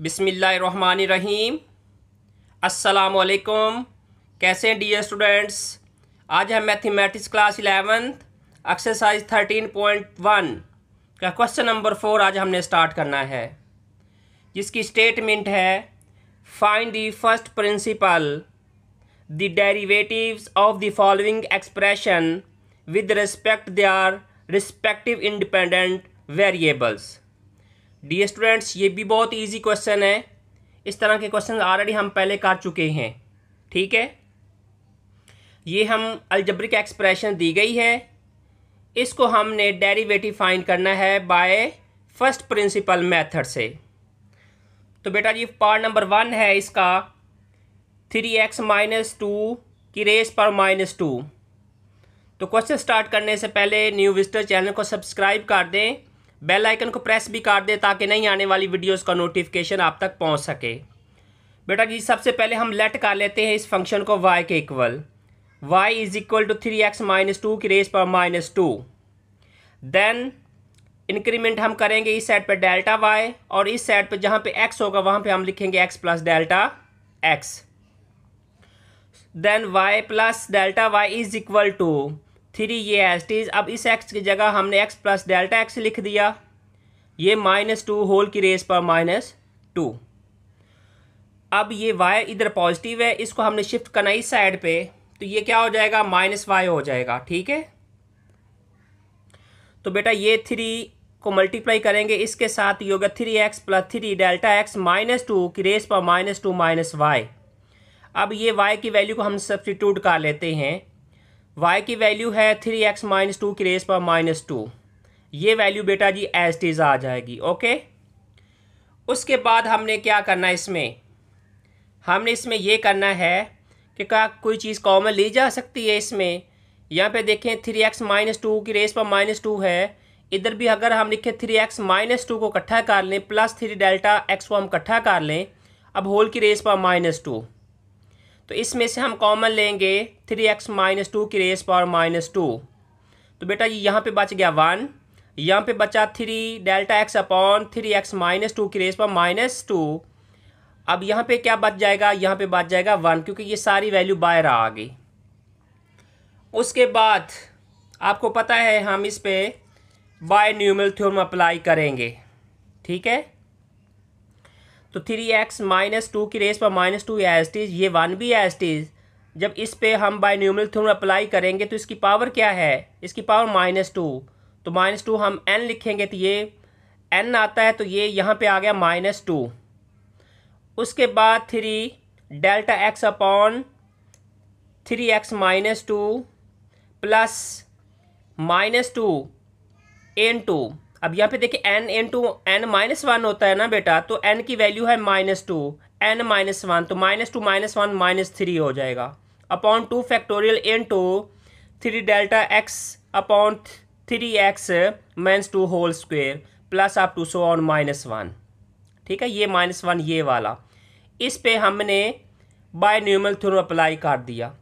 बिस्मिल्लाहिर्रहमानिर्रहीम। अस्सलामुअलैकुम। कैसे हैं डियर स्टूडेंट्स? आज हम मैथमेटिक्स क्लास 11th एक्सरसाइज 13.1 का क्वेश्चन नंबर 4 आज हमने स्टार्ट करना है, जिसकी स्टेटमेंट है find the first principle the derivatives of the following expression with respect their respective independent variables. Dear students, ये भी बहुत इजी क्वेश्चन है। इस तरह के क्वेश्चन ऑलरेडी हम पहले कर चुके हैं। ठीक है, ये हम अलजेब्रिक एक्सप्रेशन दी गई है, इसको हमने डेरिवेटिव फाइंड करना है बाय फर्स्ट प्रिंसिपल मेथड से। तो बेटा ये पार्ट नंबर 1 है इसका, 3x - 2 की रेस पर -2। तो क्वेश्चन स्टार्ट करने से पहले न्यू विजिटर चैनल को सब्सक्राइब कर दें, बेल आइकन को प्रेस भी कर दें ताकि नहीं आने वाली वीडियोस का नोटिफिकेशन आप तक पहुंच सके। बेटा जी सबसे पहले हम लेट कर लेते हैं इस फंक्शन को y के इक्वल। y = 3x - 2 की रेस पर -2। देन इंक्रीमेंट हम करेंगे इस साइड पे डेल्टा y, और इस साइड पे जहाँ पे x होगा वहाँ पे हम लिखेंगे x + delta x। Then y + delta y = 3 ये एज इट इज। अब इस x की जगह हमने x + डेल्टा x लिख दिया, ये -2 होल की रेस पर -2। अब ये y इधर पॉजिटिव है, इसको हमने शिफ्ट करना इस साइड पे, तो ये क्या हो जाएगा -y हो जाएगा। ठीक है, तो बेटा ये 3 को मल्टीप्लाई करेंगे इसके साथ, ये होगा 3x + 3 डेल्टा x -2 की रेस पर -2 - y। अब ये y की वैल्यू को हम सब्स्टिट्यूट कर लेते हैं। y की वैल्यू है 3x - 2 की रेस पर -2। ये वैल्यू बेटा जी एज इट इज आ जाएगी। ओके, उसके बाद हमने क्या करना है हमने इसमें ये करना है कि क्या कोई चीज़ कॉमन ली जा सकती है इसमें। यहाँ पे देखें 3x - 2 की रेस पर -2 है, इधर भी अगर हम लिखें 3x - 2 को इकट्ठा कर लें प्लस 3 डेल्टा x को हम इकट्ठा कर लें, अब होल की रेस पर -2, तो इसमें से हम कॉमन लेंगे 3x - 2 की रेस पर -2। तो बेटा ये यहाँ पे बच गया 1, यहाँ पे बचा 3 डेल्टा x अपॉन 3x - 2 की रेस पर -2। अब यहाँ पे क्या बच जाएगा, यहाँ पे बच जाएगा 1, क्योंकि ये सारी वैल्यू बाहर आ गई। उसके बाद आपको पता है हम इस पे बायनॉमिनल थ्योरम अप्लाई करेंगे। ठीक है, तो 3x - 2 की रेस पर -2 एज इट इज, ये 1 भी एज इट इज। जब इस पे हम बायनॉमिनल थ्योरम अप्लाई करेंगे तो इसकी पावर क्या है, इसकी पावर -2, तो -2 हम n लिखेंगे तो ये n आता है, तो ये यहाँ पे आ गया -2। उसके बाद 3 delta x upon 3x - 2 plus -2 n2। अब यहाँ पे देखिए n × n -1 होता है ना बेटा, तो n की वैल्यू है -2, n - 1, तो -2 - 1 -3 हो जाएगा, upon 2 factorial × 3 delta x upon 3x - 2 whole square plus up to so on -1। ठीक है, ये -1 ये वाला, इस पे हमने बायनॉमिनल थ्योरम अप्लाई कर दिया।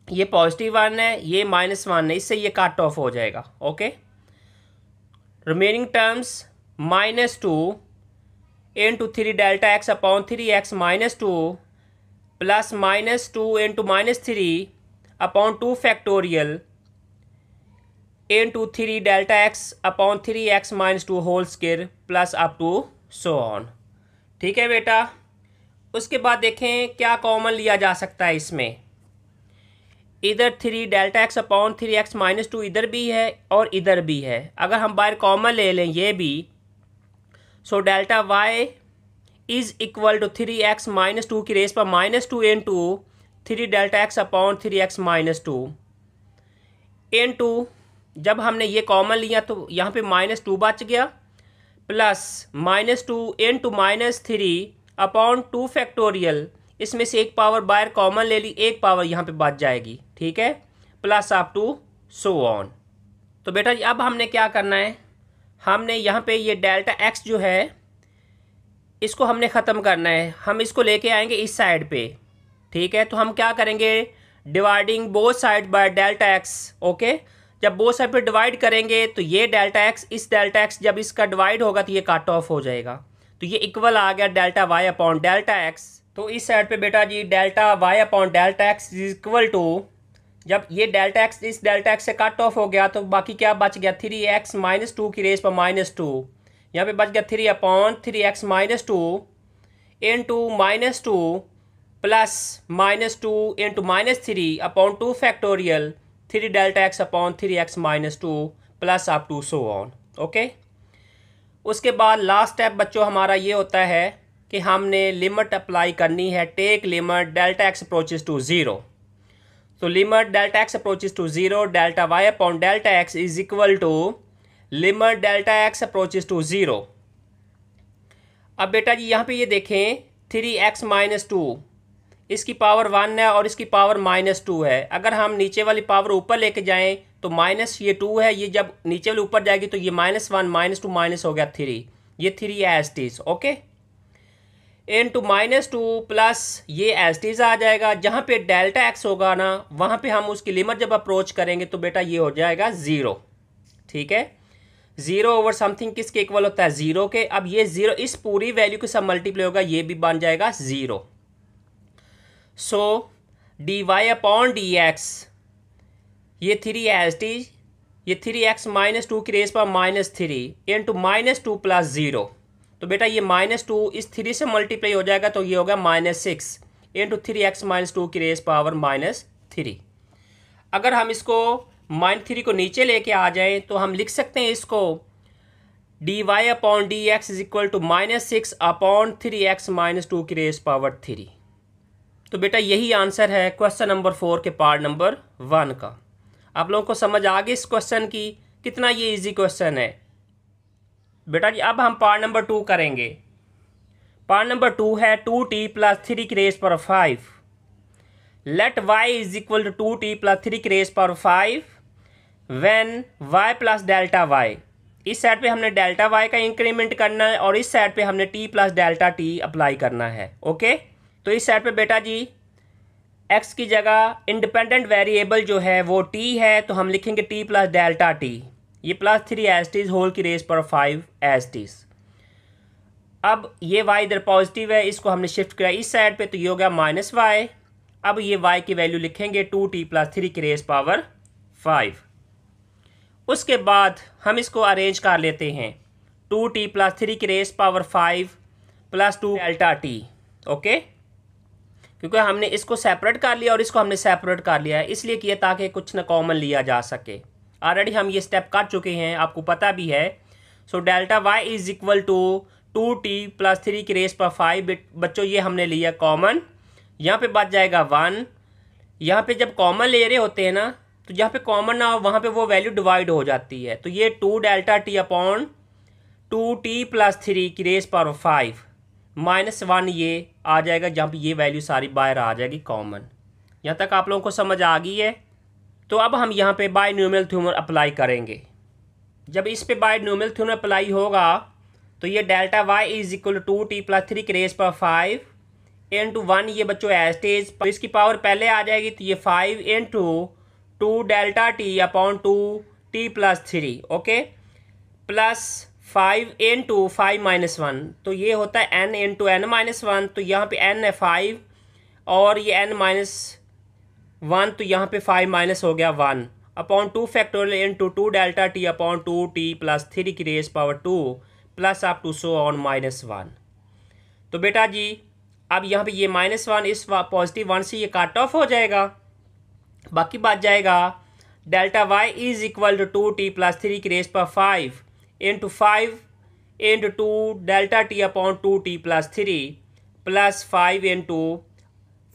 ये पॉजिटिव 1 है, ये -1 है, इससे ये कट ऑफ हो जाएगा। Okay, remaining terms -2 × 3 delta x upon 3x - 2 plus -2 × -3 upon 2 factorial × 3 delta x upon 3x - 2 whole square plus up to so on. ठीक है बेटा, उसके बाद देखें क्या कॉमन लिया जा सकता है इसमें। इधर 3 डेल्टा x अपॉन 3x - 2 इधर भी है और इधर भी है, अगर हम बाहर कॉमन ले लें ये भी, सो डेल्टा y = 3x - 2 की रेस पर -2 × 3 डेल्टा x अपॉन 3x - 2 × जब हमने ये कॉमन लिया तो यहाँ पे -2 बच गया, प्लस -2 × -3 अपॉन 2 फैक्टोरियल, इसमें से एक पावर बाहर कॉमन ले ली, एक पावर यहाँ पे बच जाएगी। ठीक है, plus up to so on. तो बेटा जी अब हमने क्या करना है, हमने यहाँ पे ये डेल्टा x जो है इसको हमने ख़त्म करना है, हम इसको लेके आएंगे इस साइड पे। ठीक है, तो हम क्या करेंगे, dividing both side by delta x। Okay, जब बोथ साइड पे डिवाइड करेंगे तो ये डेल्टा x इस डेल्टा x जब इसका डिवाइड होगा तो ये कट ऑफ हो जाएगा, तो ये इक्वल आ गया delta Y upon delta X. तो इस साइड पे बेटा जी delta Y upon delta x is equal to, जब ये डेल्टा एक्स इस डेल्टा एक्स से कट ऑफ हो गया तो बाकी क्या बच गया, 3x माइनस 2 की रेस पर -2। यहाँ पे बच गया 3 upon 3x minus 2 into -2 plus -2 into -3 upon 2 factorial 3 delta x upon 3x minus 2 plus up to so on. Okay, उसके बाद लास्ट स्टेप बच्चों हमारा ये होता है कि हमने लिमिट अप्लाई करनी है। Take limit delta x approaches to 0। तो limit delta x approaches to 0 delta Y upon delta x is equal to limit delta x approaches to 0। अब बेटा जी यहाँ पे ये देखें 3x माइनस 2, इसकी पावर 1 है और इसकी पावर -2 है। अगर हम नीचे वाली पावर ऊपर लेके जाएं तो माइनस ये 2 है, ये जब नीचे वाली ऊपर जाएगी तो ये -1 -2 माइनस हो गया 3, ये 3 एज टीज। ओके, इंटू -2 प्लस ये एज टीज आ जाएगा। जहाँ पे डेल्टा एक्स होगा ना वहाँ पे हम उसकी लिमिट जब अप्रोच करेंगे तो बेटा ये हो जाएगा 0। ठीक है, 0 ओवर समथिंग किसके इक्वल होता है, 0 के। अब ये 0 इस पूरी वैल्यू के साथ मल्टीप्लाई होगा, ये भी बन जाएगा 0। So D Y upon D X, ये 3 एज टी, ये 3x माइनस 2 की रेस पर -3 इंटू -2 प्लस 0। तो बेटा ये -2 इस 3 से मल्टीप्लाई हो जाएगा तो ये होगा -6 इंटू 3x माइनस 2 की रेस पावर -3। अगर हम इसको -3 को नीचे लेके आ जाएं तो हम लिख सकते हैं इसको d Y upon D x is equal to -6 upon 3x minus 2 की रेस पावर 3। तो बेटा यही आंसर है क्वेश्चन नंबर 4 के पार्ट नंबर 1 का। आप लोगों को समझ आ गई इस क्वेश्चन की, कितना ये इजी क्वेश्चन है बेटा जी। अब हम पार्ट नंबर 2 करेंगे। पार्ट नंबर 2 है 2t प्लस 3 की रेस पर 5। Let y is equal to 2t plus 3 की रेस पर 5 when y plus delta y। इस साइड पे हमने डेल्टा y का इंक्रीमेंट करना है और इस साइड पे हमने t plus delta t apply करना है। ओके, तो इस साइड पे बेटा जी x की जगह इंडिपेंडेंट वेरिएबल जो है वो t है, तो हम लिखेंगे t प्लस डेल्टा t। ये प्लस 3 एज टीज होल की रेस पर 5 एज टीज। अब ये y इधर पॉजिटिव है, इसको हमने शिफ्ट किया इस साइड पे तो ये हो गया -y। अब ये y की वैल्यू लिखेंगे 2t प्लस 3 की रेस पावर 5। उसके बाद हम इसको अरेंज कर लेते हैं 2t प्लस 3 की raise power 5 plus 2 delta t। Okay, क्योंकि हमने इसको सेपरेट कर लिया और इसको हमने सेपरेट कर लिया है, इसलिए किया ताकि कुछ न कॉमन लिया जा सके। ऑलरेडी हम ये स्टेप कर चुके हैं, आपको पता भी है। So delta y is equal to 2t plus 3 की रेस पर 5। बच्चों ये हमने लिया कॉमन, यहाँ पे बच जाएगा 1। यहाँ पे जब कॉमन ले रहे होते हैं ना तो जहाँ पे कॉमन ना हो वहाँ पे वो वैल्यू डिवाइड हो जाती है। तो ये 2 delta t upon 2t plus 3 की रेस पर 5 -1 ये आ जाएगा, जहाँ पे ये वैल्यू सारी बाहर आ जाएगी कॉमन। यहाँ तक आप लोगों को समझ आ गई है। तो अब हम यहाँ पे बायनोमियल थ्योरम अप्लाई करेंगे। जब इस पे बायनोमियल थ्योरम अप्लाई होगा तो ये delta y is equal to 2t plus 3 की रेस पर 5 इंटू 1, ये बच्चों एस्टेज तो इसकी पावर पहले आ जाएगी तो ये 5 into 2 delta t upon 2t plus 3। Okay, plus 5 into 5 minus 1, तो ये होता है n इंटू n माइनस 1। तो यहाँ पे n है 5 और ये n माइनस 1, तो यहाँ पे 5 माइनस हो गया 1 upon 2 factorial into 2 delta t upon 2t plus 3 की raise power 2 plus up to so on -1। तो बेटा जी अब यहाँ पे ये -1 इस पॉजिटिव 1 से ये कट ऑफ हो जाएगा, बाकी बच जाएगा delta y is equal to 2t plus 3 की रेस पर 5 into 5 into 2 delta t upon 2t plus 3 plus 5 into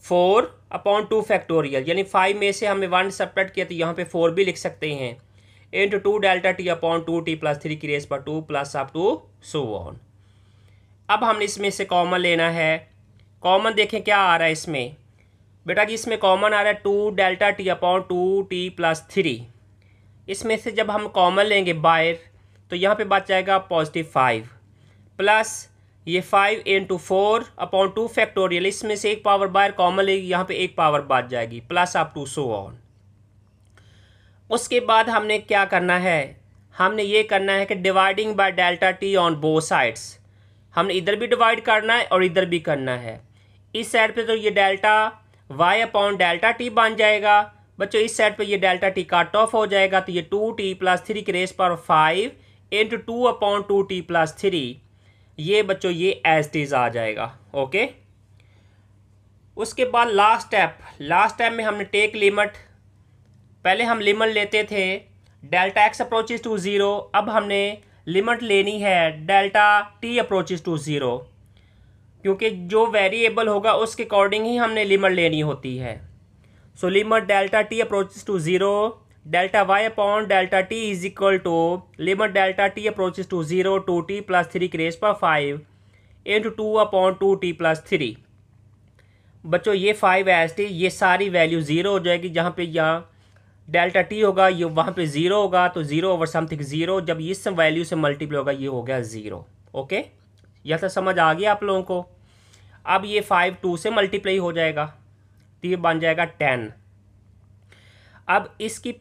4 upon 2 factorial, यानी 5 में से हमें 1 सेपरेट किया तो यहाँ पे 4 भी लिख सकते हैं into 2 delta t upon 2t plus 3 की रेस पर 2 plus up to so on. अब हमने इसमें से कॉमन लेना है। कॉमन देखें क्या आ रहा है इसमें बेटा जी, इसमें कॉमन आ रहा है 2 delta t upon 2t plus 3। इसमें से जब हम कॉमन लेंगे बाहर तो यहाँ पे बच जाएगा +5 प्लस ये 5 इंटू 4 अपॉन 2 फैक्टोरियल, इसमें से एक पावर बाहर कॉमन लेगी, यहाँ पे एक पावर बच जाएगी plus up to so on. उसके बाद हमने क्या करना है, हमने ये करना है कि dividing by delta t on both sides. हमने इधर भी डिवाइड करना है और इधर भी करना है। इस साइड पे तो ये delta Y upon delta t बन जाएगा बच्चों। इस साइड पे ये डेल्टा टी कट ऑफ हो जाएगा, तो ये 2t + 3 की रेस पावर 5 इंटू 2/2t + 3, ये बच्चों ये एज इट इज आ जाएगा। ओके, उसके बाद लास्ट स्टेप में हमने टेक लिमिट। पहले हम लिमिट लेते थे डेल्टा x अप्रोचेस टू 0, अब हमने लिमिट लेनी है डेल्टा t अप्रोचेस टू 0, क्योंकि जो वेरिएबल होगा उसके अकॉर्डिंग ही हमने लिमिट लेनी होती है। So limit delta t approaches to 0 delta y upon delta t is equal to limit delta t approaches to 0 2t + 3 की रेस पावर 5 इंटू 2/2t + 3। बच्चों ये 5 एस टी, ये सारी वैल्यू 0 हो जाएगी। जहाँ पे यहाँ डेल्टा t होगा ये वहाँ पे 0 होगा, तो 0/something 0, जब इस वैल्यू से मल्टीप्लाई होगा ये हो गया 0। ओके, यह तो समझ आ गया आप लोगों को। अब ये 5 2 से मल्टीप्लाई हो जाएगा, तो ये बन जाएगा 10। अब इसकी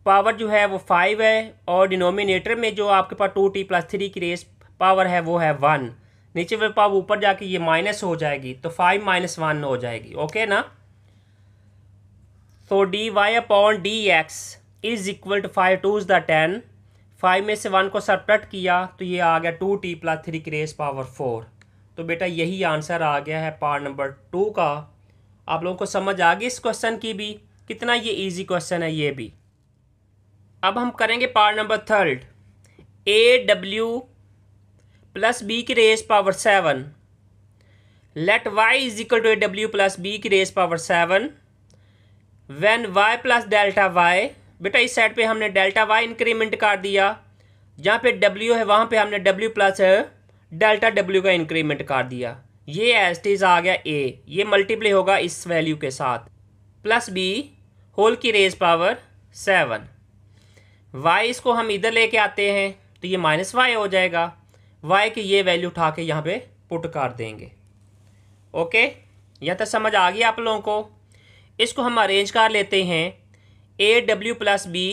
पावर जो है वो 5 है और डिनोमिनेटर में जो आपके पास 2t + 3 की रेस पावर है वो है 1। नीचे वाली पावर ऊपर जाके ये माइनस हो जाएगी, तो 5 - 1 हो जाएगी। ओके ना, तो dy upon dx is equal to 5 2s the 10, 5 में से 1 को सब्ट्रैक्ट किया तो ये आ गया 2t + 3 की रेस पावर 4। तो बेटा यही आंसर आ गया है पार्ट नंबर 2 का। आप लोगों को समझ आ गई इस क्वेश्चन की भी, कितना ये इजी क्वेश्चन है ये भी। अब हम करेंगे पार्ट नंबर 3, aw + b की raise power 7, let y is equal to aw + b की raise power 7 when y + delta y। बेटा इस साइड पे हमने डेल्टा y इंक्रीमेंट कर दिया, जहाँ पे w है वहाँ पे हमने w + डेल्टा w का इंक्रीमेंट कर दिया। ये एज इट इज आ गया a, ये मल्टीप्लाई होगा इस वैल्यू के साथ, प्लस b होल की रेस पावर 7। y इसको हम इधर लेके आते हैं तो ये -y हो जाएगा, y की ये वैल्यू उठा के यहाँ पे पुट कर देंगे। ओके, यहाँ तक समझ आ गई आप लोगों को। इसको हम अरेंज कर लेते हैं, aw + b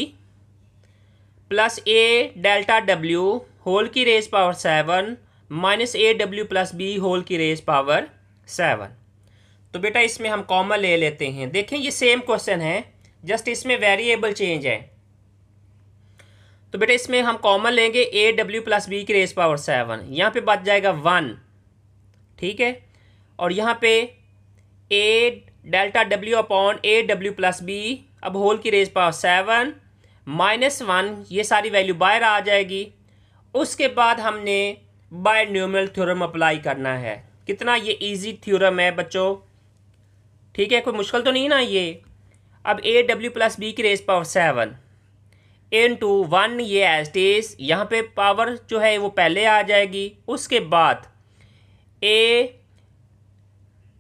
+ a delta w whole की raise power 7 minus aw + b whole की रेस पावर 7। तो बेटा इसमें हम कॉमन ले लेते हैं। देखें ये सेम क्वेश्चन है, जस्ट इसमें वेरिएबल चेंज है। तो बेटा इसमें हम कॉमन लेंगे aw + b की रेस पावर 7, यहाँ पे बच जाएगा 1, ठीक है। और यहाँ पे a delta w upon aw + b अब होल की रेस पावर 7 -1, ये सारी वैल्यू बाहर आ जाएगी। उसके बाद हमने बायनोमियल थ्योरम अप्लाई करना है। कितना ये इजी थ्योरम है बच्चों, ठीक है, कोई मुश्किल तो नहीं ना ये। अब aw + b की रेस पावर 7 इंटू 1, ये एज इट इज, यहाँ पे पावर जो है वो पहले आ जाएगी। उसके बाद a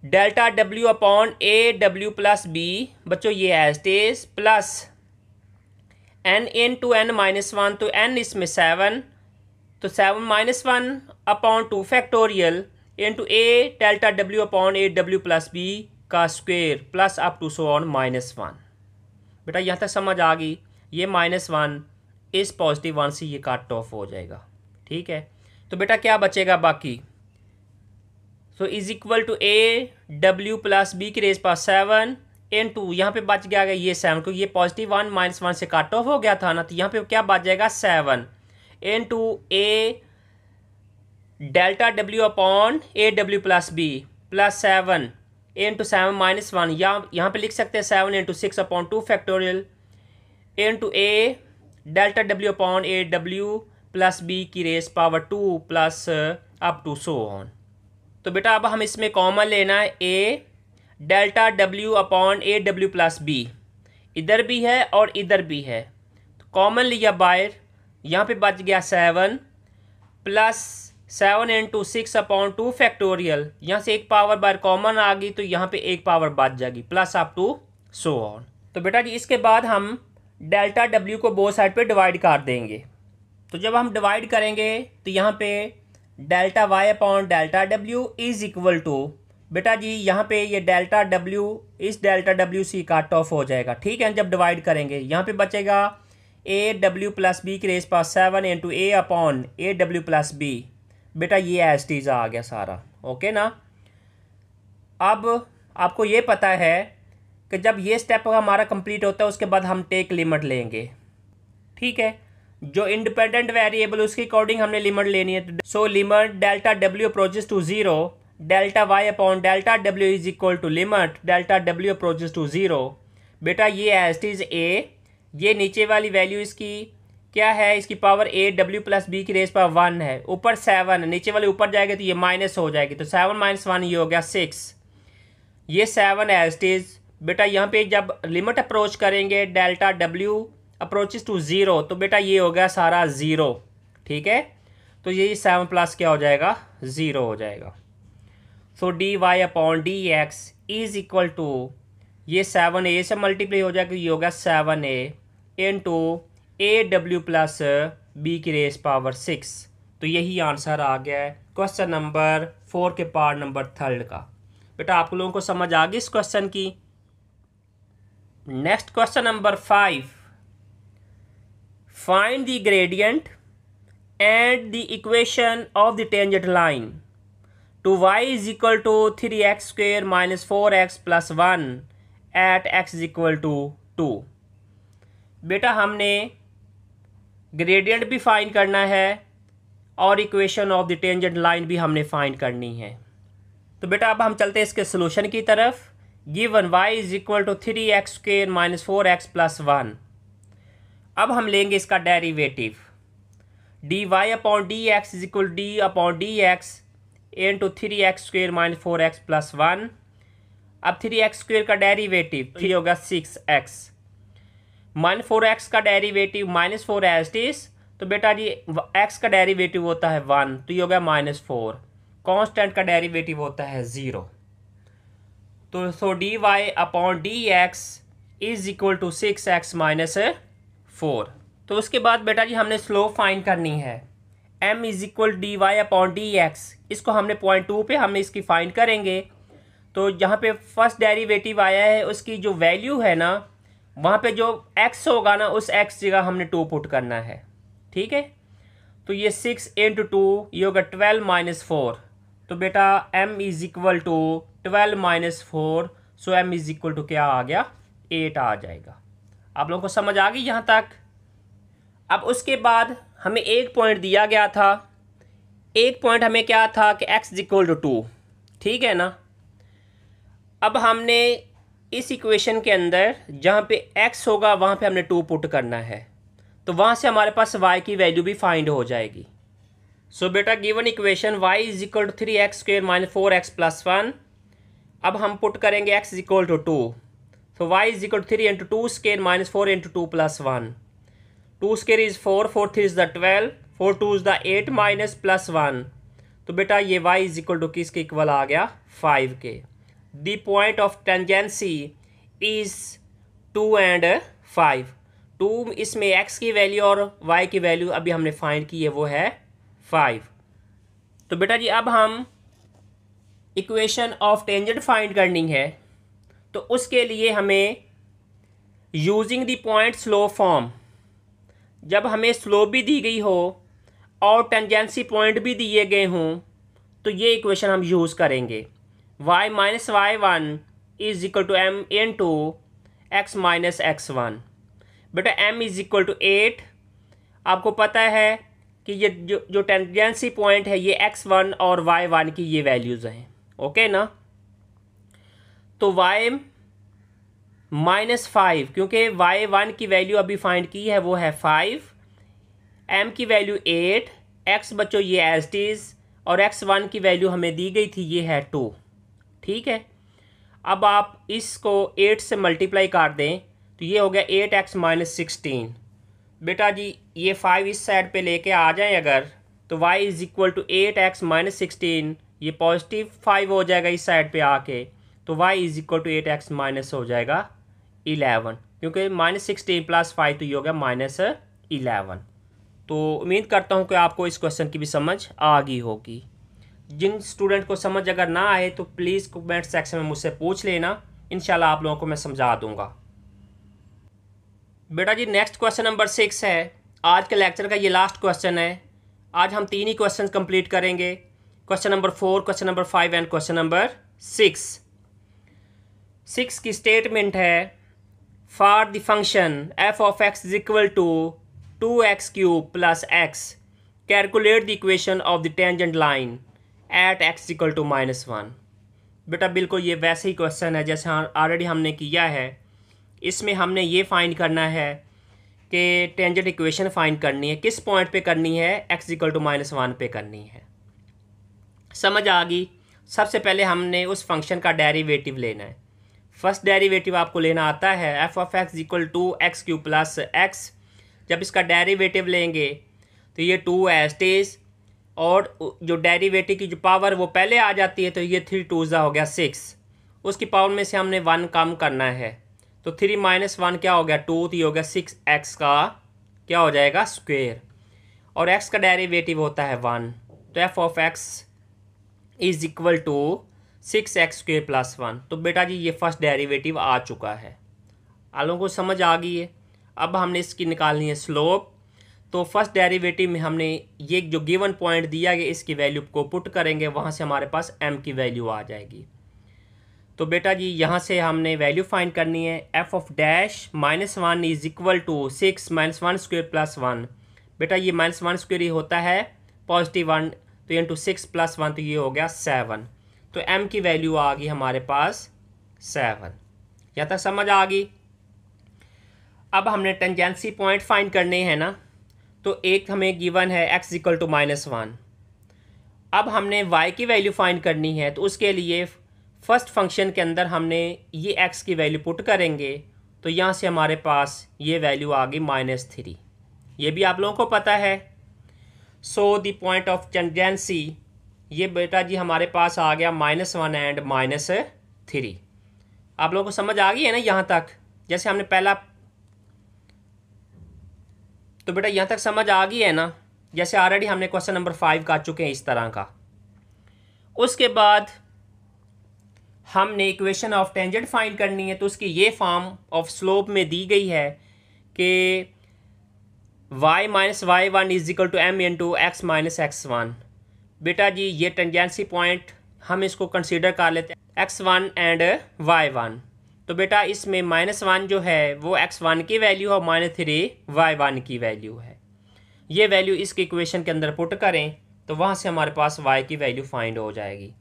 delta w upon aw + b बच्चों ये as it is, plus n into n -1, तो n इसमें 7, तो 7 - 1 upon 2 factorial into a delta w upon aw + b का square plus up to so on -1। बेटा यहाँ तक समझ आ गई। ये -1 इस +1 से ये कट ऑफ हो जाएगा, ठीक है। तो बेटा क्या बचेगा बाकी, so is equal to aw + b की रेस पावर 7 इंटू यहाँ पे बच गया ये 7, क्योंकि ये +1 -1 से कट ऑफ हो गया था ना, तो यहाँ पे क्या बच जाएगा 7 into a delta w upon aw + b plus 7 into 7 -1, यहाँ पे लिख सकते हैं 7 into 6 upon 2 factorial into a delta w upon aw + b की raise power 2 plus up to so on. तो बेटा अब हम इसमें कॉमन लेना है a delta w upon aw + b, इधर भी है और इधर भी है, तो कॉमन लिया बाहर, यहाँ पे बच गया 7 प्लस 7 इंटू 6 अपॉन 2 फैक्टोरियल, यहाँ से एक पावर बाहर कॉमन आ गई तो यहाँ पे एक पावर बच जाएगी, plus up to so on. तो बेटा जी इसके बाद हम डेल्टा w को बोथ साइड पे डिवाइड कर देंगे। तो जब हम डिवाइड करेंगे तो यहाँ पे delta y upon delta w is equal to, बेटा जी यहाँ पे ये डेल्टा w इस डेल्टा w से कट ऑफ हो जाएगा, ठीक है। जब डिवाइड करेंगे यहाँ पे बचेगा aw + b की raise power 7 into a upon aw + b। बेटा ये एज इट इज़ आ गया सारा। ओके ना। अब आपको ये पता है कि जब ये स्टेप हमारा कंप्लीट होता है उसके बाद हम टेक लिमिट लेंगे। ठीक है, जो इंडिपेंडेंट वेरिएबल उसके अकॉर्डिंग हमने लिमिट लेनी है। So limit delta W approaches to zero delta Y upon delta W is equal to limit delta W approaches to zero. बेटा ये एज इट इज ए, ये नीचे वाली वैल्यू इसकी क्या है, इसकी power a W plus B की रेस पर 1 है, ऊपर 7 है, नीचे वाली ऊपर जाएगी तो ये माइनस हो जाएगी, तो 7 माइनस 1 ये हो गया 6। ये 7 एज इट इज। बेटा यहाँ पे जब लिमिट अप्रोच करेंगे delta W approaches to zero, तो बेटा ये हो गया सारा ज़ीरो। ठीक है, तो ये 7 प्लस क्या हो जाएगा, 0 हो जाएगा। So D Y upon D x is equal to, ये 7a से मल्टीप्लाई हो जाएगा, ये होगा 7a into A W plus B की रेस पावर 6। तो यही आंसर आ गया है क्वेश्चन नंबर 4 के पार्ट नंबर 3 का। बेटा आप लोगों को समझ आ गई इस क्वेश्चन की। Next question number 5, find the gradient and the equation of the tangent line to y is equal to 3x square minus 4x plus 1 at x is equal to 2। बेटा हमने ग्रेडियंट भी फाइंड करना है और equation of the tangent line भी हमने find करनी है। तो बेटा अब हम चलते हैं इसके सोल्यूशन की तरफ। Given y is equal to 3x square minus 4x plus 1। अब हम लेंगे इसका derivative, d Y upon D x is equal d upon D x into 3x square minus 4x plus 1। अब 3x स्क्वेयर का derivative 3 होगा 6x, minus 4x का derivative minus 4 as it is, तो बेटा जी x का डेरिवेटिव होता है 1, तो ये होगा माइनस 4। कांस्टेंट का डेरिवेटिव होता है 0। तो so D Y upon D x is equal to 6x minus 4। तो उसके बाद बेटा जी हमने स्लोप फाइंड करनी है। m is equal d Y upon D x, इसको हमने पॉइंट 2 पे हमने इसकी फाइंड करेंगे। तो जहाँ पे फर्स्ट डेरिवेटिव आया है उसकी जो वैल्यू है ना, वहाँ पे जो x होगा ना उस x जगह हमने 2 पुट करना है। ठीक है, तो ये 6 इंटू 2 ये होगा 12 माइनस 4। तो बेटा m is equal to 12 minus 4, so m is equal to क्या आ गया, 8 आ जाएगा। आप लोगों को समझ आ गई यहाँ तक। अब उसके बाद हमें एक पॉइंट दिया गया था, एक पॉइंट हमें क्या था कि x इज इक्वल टू 2। ठीक है ना। अब हमने इस इक्वेशन के अंदर जहाँ पे x होगा वहाँ पे हमने 2 पुट करना है, तो वहाँ से हमारे पास y की वैल्यू भी फाइंड हो जाएगी। सो बेटा given equation y is equal to 3x square minus 4x plus 1। अब हम पुट करेंगे x इज इक्वल टू 2, तो y is equal to 3 into 2 square minus 4 into 2 plus 1। 2 square is 4, 4 3 is the 12, 4 2 is the 8 minus plus 1। तो बेटा ये y is equal to किसके equal आ गया, 5 के। The point of tangency is 2 and 5। 2 इसमें x की वैल्यू और y की वैल्यू अभी हमने फाइंड की है, वो है 5। तो बेटा जी अब हम इक्वेशन ऑफ टेंजेंट फाइंड करनी है, तो उसके लिए हमें using the point slope form, जब हमें स्लोप भी दी गई हो और टेंजेंसी पॉइंट भी दिए गए हों, तो ये इक्वेशन हम यूज़ करेंगे। y minus y1 is equal to m into x minus x1। बेटा m इज इक्वल टू 8। आपको पता है कि ये जो टेंजेंसी पॉइंट है ये x1 और y1 की ये वैल्यूज़ हैं। ओके ना। तो y माइनस 5, क्योंकि y1 की वैल्यू अभी फाइंड की है वो है 5, m की वैल्यू 8, x बच्चों ये एज इट इज़, और x1 की वैल्यू हमें दी गई थी ये है 2। ठीक है, अब आप इसको 8 से मल्टीप्लाई कर दें तो ये हो गया 8x माइनस 16। बेटा जी ये 5 इस साइड पे लेके आ जाएं अगर, तो y is equal to 8x minus 16, ये पॉजिटिव 5 हो जाएगा इस साइड पे आके, तो y is equal to 8x minus हो जाएगा 11, क्योंकि माइनस 16 प्लस 5 तो ये हो गया माइनस 11। तो उम्मीद करता हूँ कि आपको इस क्वेश्चन की भी समझ आ गई होगी। जिन स्टूडेंट को समझ अगर ना आए तो प्लीज़ कमेंट सेक्शन में मुझसे पूछ लेना, इंशाल्लाह आप लोगों को मैं समझा दूंगा। बेटा जी नेक्स्ट क्वेश्चन नंबर 6 है, आज के लेक्चर का ये लास्ट क्वेश्चन है। आज हम 3 ही क्वेश्चन कंप्लीट करेंगे, question number 4, question number 5 and question number 6। 6 की स्टेटमेंट है, for the function f of x is equal to 2x cube plus x, calculate the equation of the tangent line at x equal to -1। बेटा बिल्कुल ये वैसे ही question है जैसे already हमने किया है। इसमें हमने ये फाइंड करना है कि टेंजेंट इक्वेशन फाइंड करनी है, किस पॉइंट पे करनी है, x इक्वल टू -1 पे करनी है। समझ आ गई। सबसे पहले हमने उस फंक्शन का डेरिवेटिव लेना है। फर्स्ट डेरिवेटिव आपको लेना आता है f of x equal to x cube plus x. जब इसका डेरिवेटिव लेंगे तो ये 2 एज इज, और जो डेरिवेटिव की जो पावर वो पहले आ जाती है तो ये 3 2 हो गया 6। उसकी पावर में से हमने 1 कम करना है तो 3 - 1 क्या हो गया 2, तो ये हो गया 6x का क्या हो जाएगा स्क्वेयर, और x का डेरिवेटिव होता है 1। तो f of x is equal to 6x square plus 1। तो बेटा जी ये फर्स्ट डेरिवेटिव आ चुका है, आप लोगों को समझ आ गई है। अब हमने इसकी निकालनी है स्लोप। तो फर्स्ट डेरिवेटिव में हमने ये जो गिवन पॉइंट दिया गया इसकी वैल्यू को पुट करेंगे, वहाँ से हमारे पास m की वैल्यू आ जाएगी। तो बेटा जी यहाँ से हमने वैल्यू फाइंड करनी है, f of dash -1 is equal to 6 - 1 square plus 1। बेटा ये -1 स्क्वेयर ही होता है +1, तो इंटू 6 + 1 तो ये हो गया 7। तो m की वैल्यू आ गई हमारे पास 7। यहाँ तक समझ आ गई। अब हमने टेंजेंसी पॉइंट फाइंड करने हैं ना, तो एक हमें गिवन है x इक्वल टू -1। अब हमने y की वैल्यू फाइंड करनी है, तो उसके लिए फर्स्ट फंक्शन के अंदर हमने ये x की वैल्यू पुट करेंगे, तो यहाँ से हमारे पास ये वैल्यू आ गई -3। ये भी आप लोगों को पता है। So the point of tangency ये बेटा जी हमारे पास आ गया -1 एंड -3। आप लोगों को समझ आ गई है ना यहाँ तक, जैसे हमने पहला। तो बेटा यहाँ तक समझ आ गई है ना, जैसे ऑलरेडी हमने क्वेश्चन नंबर 5 कर चुके हैं इस तरह का। उसके बाद हमने इक्वेशन ऑफ टेंजेंट फाइंड करनी है, तो उसकी ये फॉर्म ऑफ स्लोप में दी गई है कि y - y1 is equal to m into x - x1। बेटा जी ये टेंजेंसी पॉइंट हम इसको कंसीडर कर लेते हैं x1 एंड y1। तो बेटा इसमें -1 जो है वो x1 की वैल्यू है, -3 y1 की वैल्यू है। ये वैल्यू इसके इक्वेशन के अंदर पुट करें तो वहाँ से हमारे पास y की वैल्यू फाइंड हो जाएगी।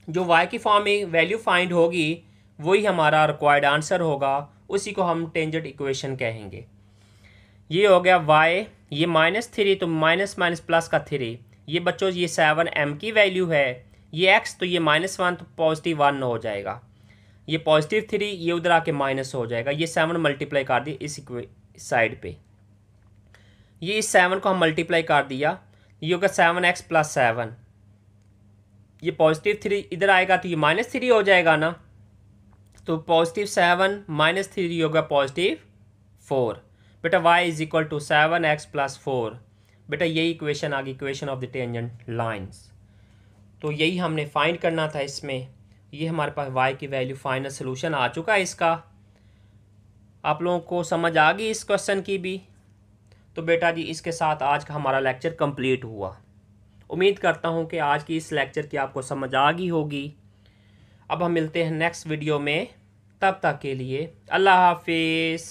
जो y की फॉर्म में वैल्यू फाइंड होगी वही हमारा रिक्वायर्ड आंसर होगा, उसी को हम टेंजेंट इक्वेशन कहेंगे। ये हो गया y, ये -3 तो माइनस माइनस प्लस का 3, ये बच्चों ये 7 m की वैल्यू है, ये x तो ये -1 तो +1 हो जाएगा, ये +3 ये उधर आके माइनस हो जाएगा। ये 7 मल्टीप्लाई कर दिया इस साइड पे, ये इस 7 को हम मल्टीप्लाई कर दिया, ये होगा 7x + 7, ये +3 इधर आएगा तो ये -3 हो जाएगा ना, तो +7 -3 होगा +4। बेटा y is equal to 7x + 4। बेटा यही इक्वेशन आ गई, equation of the tangent lines. तो यही हमने फाइंड करना था इसमें। ये हमारे पास y की वैल्यू फाइनल सोल्यूशन आ चुका है इसका। आप लोगों को समझ आ गई इस क्वेश्चन की भी। तो बेटा जी इसके साथ आज का हमारा लेक्चर कंप्लीट हुआ। उम्मीद करता हूँ कि आज की इस लेक्चर की आपको समझ आ गई होगी। अब हम मिलते हैं नेक्स्ट वीडियो में, तब तक के लिए अल्लाह हाफिज़।